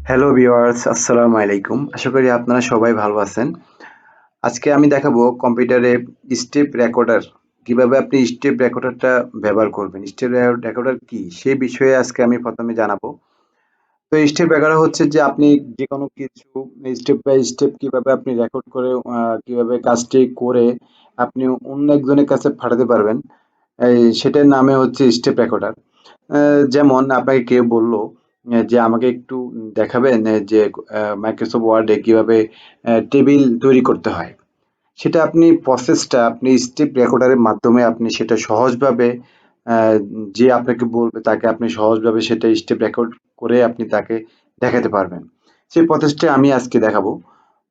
Hello viewers, আসসালামু আলাইকুম। আশা করি আপনারা সবাই ভালো আছেন। আজকে আমি দেখাবো কম্পিউটারে স্টেপ রেকর্ডার কিভাবে আপনি স্টেপ রেকর্ডারটা ব্যবহার করবেন। স্টেপ রেকর্ডার কি? সে বিষয়ে আজকে আমি ১ম এ জানাবো। তো স্টেপ রেকর্ডার হচ্ছে যে আপনি যেকোনো কিছু স্টেপ বাই স্টেপ কিভাবে আপনি রেকর্ড করে কিভাবে কাজটি করে আপনি অন্য একজনের কাছে পাঠাতে পারবেন। সেটার নামে হচ্ছে স্টেপ রেকর্ডার। যেমন আপনাকে কেউ বলল যে আমাকে একটু দেখাবেন যে মাইক্রোসফট ওয়ার্ডে কিভাবে টেবিল তৈরি করতে হয়। সেটা আপনি প্রসেসটা আপনি স্টেপ রেকর্ডারের মাধ্যমে আপনি সেটা সহজভাবে আ যে আপনাকে বলবে তাকে আপনি সহজভাবে সেটা স্টেপ রেকর্ড করে আপনি তাকে দেখাতে পারবেন। সেই প্রসেসটা আমি আজকে দেখাবো।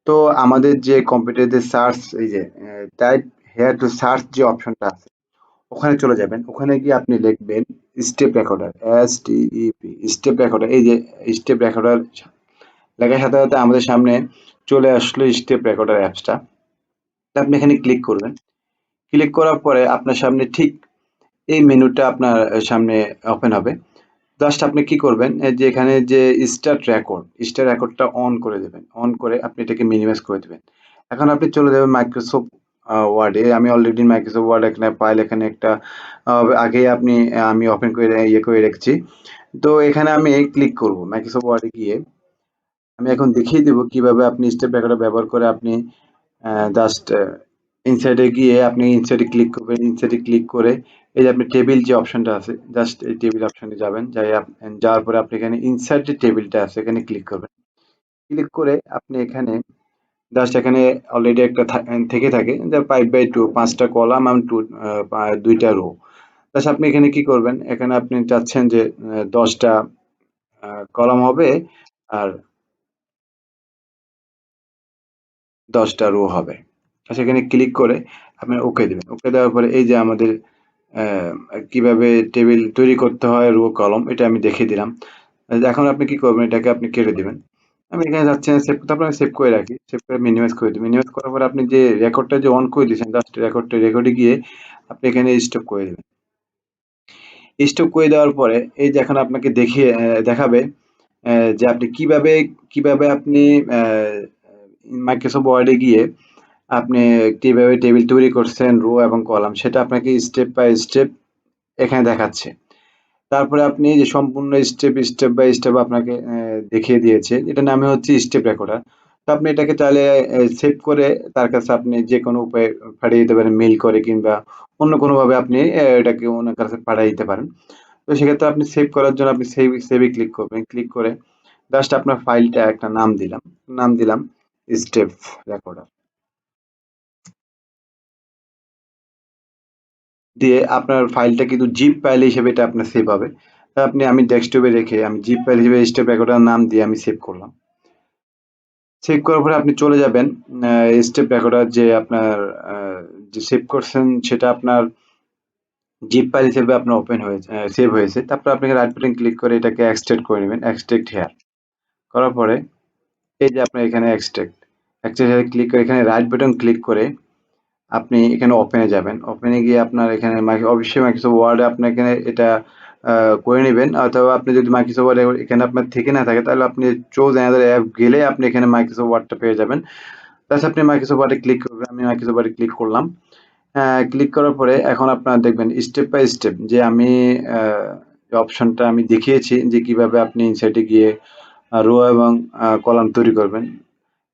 তো আমাদের যে কম্পিউটারে সার্চ এই যে টাইপ হেয়ার টু সার্চ যে অপশনটা আছে ওখানে চলে যাবেন। ওখানে গিয়ে আপনি লিখবেন step recorder STEP step recorder এই যে স্টেপ রেকর্ডার লেখার সাথে, সাথে আমাদের সামনে চলে আসলো স্টেপ রেকর্ডার অ্যাপসটা। তা আপনি এখানে ক্লিক করবেন। ক্লিক করার পরে আপনার সামনে ঠিক এই মেনুটা আপনার সামনে ওপেন হবে। জাস্ট আপনি কি করবেন যে এখানে যে স্টার্ট রেকর্ডটা অন করে দেবেন। অন করে আপনি এটাকে মিনিমাইজ করে দিবেন। এখন আপনি চলে যাবেন মাইক্রোসফট ওয়ার্ডে। আমি অলরেডি মাইক্রোসফট ওয়ার্ড এখানে ফাইল এখানে একটা আ আগেই আমি ওপেন করে করে রেখেছি। তো এখানে আমি ক্লিক করব। মাইক্রোসফট ওয়ার্ডে গিয়ে আমি এখন দেখিয়ে দেব কিভাবে আপনি স্টেপ রেকর্ডার ব্যবহার করে আপনি জাস্ট ইনসাইডে গিয়ে আপনি ইনসাইডে ক্লিক করবেন। ইনসাইডে ক্লিক করে এই যে আপনি টেবিল যে অপশনটা আছে জাস্ট এই টেবিল অপশনে যাবেন। যাওয়ার পরে আপনি এখানে ইনসার্ট যে টেবিলটা আছে এখানে ক্লিক করবেন। ক্লিক করে আপনি এখানে জাস্ট এখানে অলরেডি একটা থেকে থাকে যে 5/2 ৫ টা কলাম এবং ২ টা রো। জাস্ট আপনি এখানে কি করবেন? এখানে আপনি চাচ্ছেন যে ১০ টা আ কলাম হবে আর ১০ টা রো হবে। সেখানে ক্লিক করে আপনি ওকে দিবেন। ওকে দেওয়ার পরে এই যে আমাদের কিভাবে টেবিল তৈরি করতে হয় রো কলাম এটা আমি দেখিয়ে দিলাম। এখন আপনি কি করবেন এটাকে আপনি কেটে দিবেন। আমি এখানে যাচ্ছি না সেভ করতে আপনাকে সেভ করে রাখি। সেভ করে মিনিমাইজ করে দিই। মিনিমাইজ করার পরে আপনি যে রেকর্ডটা যে অন করে দিয়েছেন জাস্ট রেকর্ডে গিয়ে আপনি এখানে স্টপ করে দিবেন। স্টপ করে দেওয়ার পরে এই যে এখন আপনাকে দেখিয়ে দেখাবে যে আপনি কিভাবে আপনি অ্যা মাইক্রোসফট ওয়ার্ডে গিয়ে আপনি কিভাবে টেবিল তৈরি করছেন রো এবং কলাম সেটা আপনাকে স্টেপ বাই স্টেপ এখানে দেখাচ্ছে। তারপরে আপনি যে সম্পূর্ণ স্টেপ বাই স্টেপ আপনাকে দেখিয়ে দিয়েছে। এটার নামে হচ্ছে স্টেপ রেকর্ডার। তো আপনি এটাকে চাইলে সেভ করে তার কাছে আপনি যেকোনো উপায়ে পাঠিয়ে দিতে পারেন মেইল করে কিংবা অন্য কোনোভাবে আপনি এটাকে ওনার কাছে পাঠায় দিতে পারেন। তো সেক্ষেত্রে আপনি সেভ করার জন্য আপনি সেভে ক্লিক করবেন। ক্লিক করে জাস্ট আপনার ফাইলটা একটা নাম দিলাম। নাম দিলাম স্টেপ রেকর্ডার। দিয়ে আপনার ফাইলটা কিন্তু জিপ ফাইল হিসেবে এটা আপনার সেভ হবে। তা আমি ডেস্কটপে রেখে আমি জিপ ফাইল হিসেবে স্টেপ রেকর্ডার নাম দিয়ে আমি সেভ করলাম। সেভ করার পরে আপনি চলে যাবেন স্টেপ রেকর্ডার যে আপনার আ যে সেভ করছেন সেটা আপনার জিপ ফাইল হিসেবে আপনার ওপেন হয়েছে সেভ হয়েছে। তারপরে আপনি রাইট বাটন ক্লিক করে এটাকে এক্সট্রাক্ট করে নিবেন। এক্সট্রাক্ট হিয়ার করার পরে এই যে আপনার এখানে এক্সট্রাক্ট হিয়ার ক্লিক করে এখানে রাইট বাটন ক্লিক করে আপনি এখানে ওপেনে যাবেন। ওপেনে গিয়ে আপনার এখানে অবশ্যই মাইক্রোসফট ওয়ার্ডে আপনি এখানে এটা আ করে নিবেন। অথবা আপনি যদি মাইক্রোসফট ওয়ার্ডে এখানে আপনার থেকে না থাকে তাহলে আপনি চুজ অ্যানাদার অ্যাপ গেলে আপনি এখানে মাইক্রোসফট ওয়ার্ডটা পেয়ে যাবেন। জাস্ট আপনি মাইক্রোসফট ওয়ার্ডে ক্লিক করবেন। আমি মাইক্রোসফট ওয়ার্ডে ক্লিক করলাম। ক্লিক করার পরে এখন আপনারা দেখবেন স্টেপ বাই স্টেপ যে আমি আ যে অপশনটা আমি দেখিয়েছি যে কিভাবে আপনি ইনসাইডে গিয়ে রো এবং কলাম তৈরি করবেন।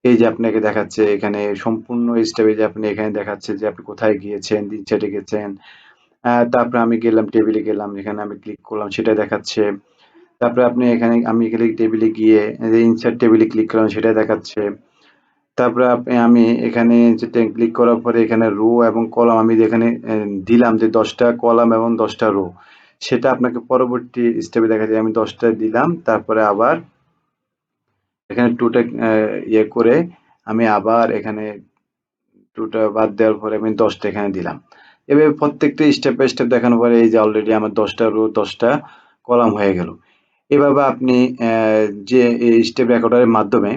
এই যে আপনাকে দেখাচ্ছে এখানে সম্পূর্ণ স্টেপে যে আপনি এখানে দেখাচ্ছে যে আপনি কোথায় গিয়েছেন, দিন ছেড়ে গেছেন। তারপরে আমি গেলাম টেবিলে গেলাম, এখানে আমি ক্লিক করলাম সেটা দেখাচ্ছে। তারপরে আমি এখানে টেবিলে গিয়ে ইনসার্ট টেবিলে ক্লিক করলাম সেটা দেখাচ্ছে। তারপরে আমি এখানে যেটা ক্লিক করার পরে এখানে রো এবং কলাম আমি যেখানে দিলাম যে ১০ টা কলাম এবং ১০ টা রো সেটা আপনাকে পরবর্তী স্টেপে দেখা যায় আমি ১০ টা দিলাম। তারপরে আবার এখানে ২ টা করে আমি আবার এখানে ২ টা বাদ দেওয়ার পরে আমি ১০ টা এখানে দিলাম। এভাবে প্রত্যেকটা স্টেপ বাই স্টেপ দেখানোর পরে এই যে অলরেডি আমার ১০ টা রো ১০ টা কলাম হয়ে গেল। এভাবে আপনি যে এই স্টেপ রেকর্ডারের মাধ্যমে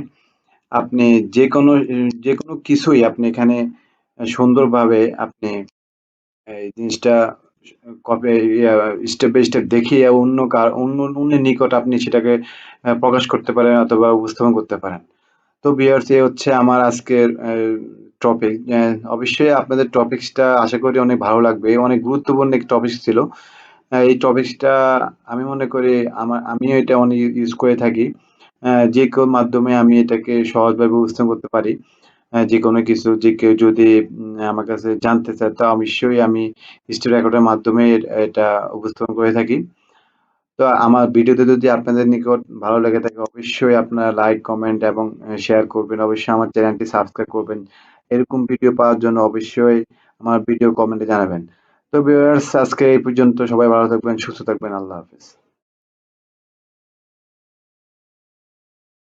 আপনি যেকোনো কিছুই আপনি এখানে সুন্দরভাবে আপনি এই জিনিসটা কপি স্টেপ বাই স্টেপ দেখিয়ে অন্যের নিকট আপনি সেটাকে প্রকাশ করতে পারেন অথবা উপস্থাপন করতে পারেন। তো ভিউয়ার্স, এই হচ্ছে আমার আজকের টপিক। অবশ্যই আপনাদের টপিকসটা আশা করি অনেক ভালো লাগবে। অনেক গুরুত্বপূর্ণ একটি টপিকস ছিল। এই টপিকসটা আমি মনে করি আমিও এটা অনেক ইউজ করে থাকি। যে কেউ মাধ্যমে আমি এটাকে সহজভাবে উপস্থাপন করতে পারি। যেকোনো কিছু যে কেউ যদি আমার কাছে জানতে চায় তো অবশ্যই আমি স্টোরি রেকর্ডের মাধ্যমে এটা উপস্থাপন করে থাকি। তো আমার ভিডিওতে যদি আপনাদের নিকট ভালো লেগে থাকে অবশ্যই আপনারা লাইক, কমেন্ট এবং শেয়ার করবেন। অবশ্যই আমার চ্যানেলটি সাবস্ক্রাইব করবেন। এরকম ভিডিও পাওয়ার জন্য অবশ্যই আমার ভিডিও কমেন্টে জানাবেন। তো ভিউয়ার্স, আজকে এই পর্যন্ত। সবাই ভালো থাকবেন, সুস্থ থাকবেন। আল্লাহ হাফেজ।